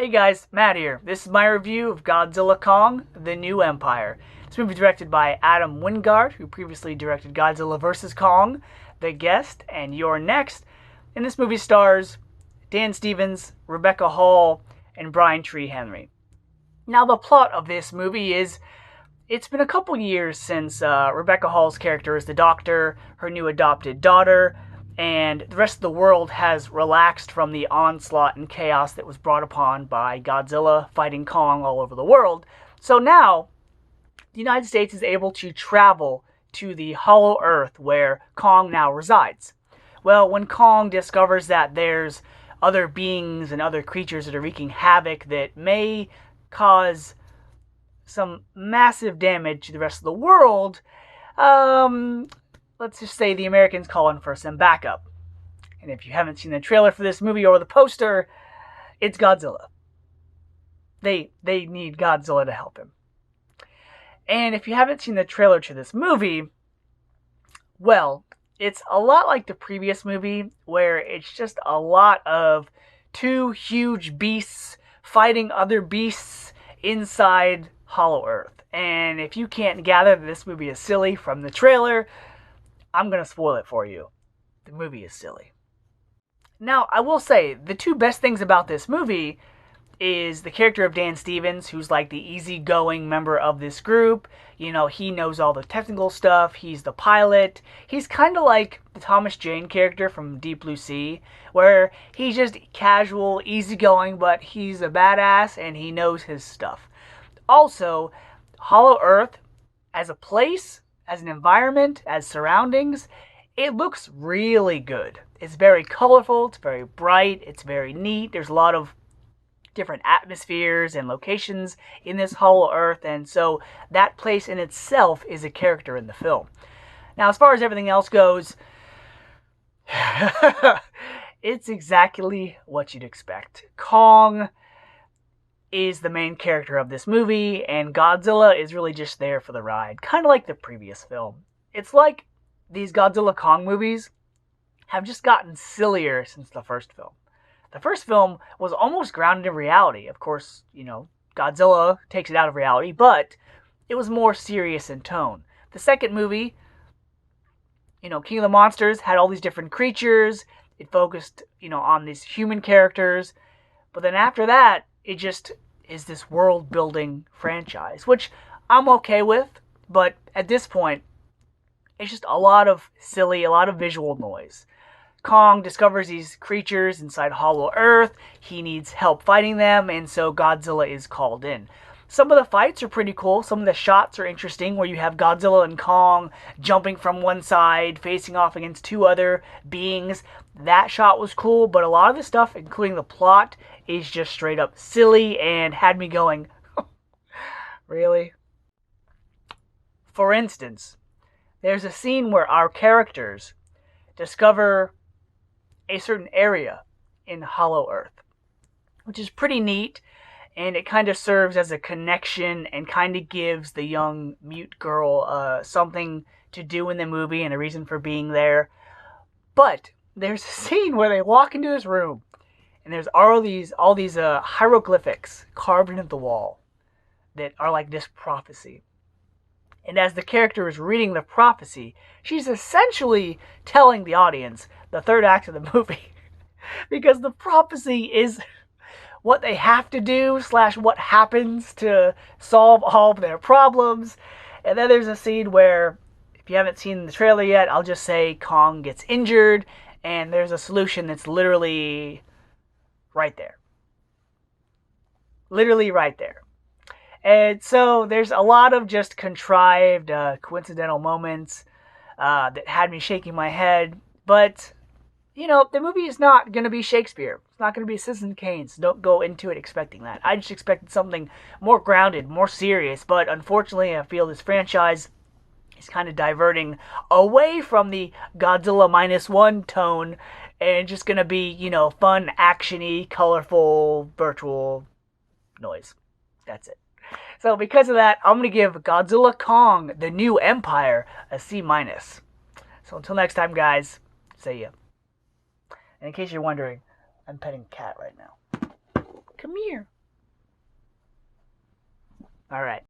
Hey guys, Matt here. This is my review of Godzilla Kong, The New Empire. This movie is directed by Adam Wingard, who previously directed Godzilla vs. Kong, The Guest, and You're Next. And this movie stars Dan Stevens, Rebecca Hall, and Brian Tree Henry. Now, the plot of this movie is it's been a couple years since Rebecca Hall's character is the doctor, her new adopted daughter, and the rest of the world has relaxed from the onslaught and chaos that was brought upon by Godzilla fighting Kong all over the world. So now, the United States is able to travel to the Hollow Earth where Kong now resides. Well, when Kong discovers that there's other beings and other creatures that are wreaking havoc that may cause some massive damage to the rest of the world, let's just say the Americans call in for some backup. And if you haven't seen the trailer for this movie or the poster, it's Godzilla. They need Godzilla to help him. And if you haven't seen the trailer to this movie, well, it's a lot like the previous movie, where it's just a lot of two huge beasts fighting other beasts inside Hollow Earth. And if you can't gather that this movie is silly from the trailer, I'm going to spoil it for you. The movie is silly. Now, I will say, the two best things about this movie is the character of Dan Stevens, who's like the easygoing member of this group. You know, he knows all the technical stuff. He's the pilot. He's kind of like the Thomas Jane character from Deep Blue Sea, where he's just casual, easygoing, but he's a badass and he knows his stuff. Also, Hollow Earth, as a place, as an environment, as surroundings, it looks really good. It's very colorful, it's very bright, it's very neat. There's a lot of different atmospheres and locations in this Hollow Earth, and so that place in itself is a character in the film. Now, as far as everything else goes, it's exactly what you'd expect. Kong is the main character of this movie, and Godzilla is really just there for the ride, kind of like the previous film. It's like these Godzilla Kong movies have just gotten sillier since the first film. The first film was almost grounded in reality. Of course, you know, Godzilla takes it out of reality, but it was more serious in tone. The second movie, you know, King of the Monsters, had all these different creatures. It focused, you know, on these human characters. But then after that, it just is this world-building franchise, which I'm okay with, but at this point, it's just a lot of silly, a lot of visual noise. Kong discovers these creatures inside Hollow Earth. He needs help fighting them, and so Godzilla is called in. Some of the fights are pretty cool. Some of the shots are interesting, where you have Godzilla and Kong jumping from one side, facing off against two other beings. That shot was cool, but a lot of the stuff, including the plot, is just straight up silly and had me going, really? For instance, there's a scene where our characters discover a certain area in Hollow Earth, which is pretty neat, and it kind of serves as a connection and kind of gives the young mute girl something to do in the movie and a reason for being there. But there's a scene where they walk into this room, and there's all these hieroglyphics carved into the wall that are like this prophecy. And as the character is reading the prophecy, she's essentially telling the audience the third act of the movie. Because the prophecy is what they have to do / what happens to solve all of their problems. And then there's a scene where, if you haven't seen the trailer yet, I'll just say Kong gets injured, and there's a solution that's literally right there. Literally right there. And so there's a lot of just contrived, coincidental moments that had me shaking my head. But, you know, the movie is not going to be Shakespeare. It's not going to be Citizen Kane, so don't go into it expecting that. I just expected something more grounded, more serious. But unfortunately, I feel this franchise is kind of diverting away from the Godzilla -1 tone and just going to be, you know, fun, action-y, colorful, virtual noise. That's it. So because of that, I'm going to give Godzilla Kong, The New Empire, a C-. So until next time, guys, see ya. And in case you're wondering, I'm petting a cat right now. Come here. All right.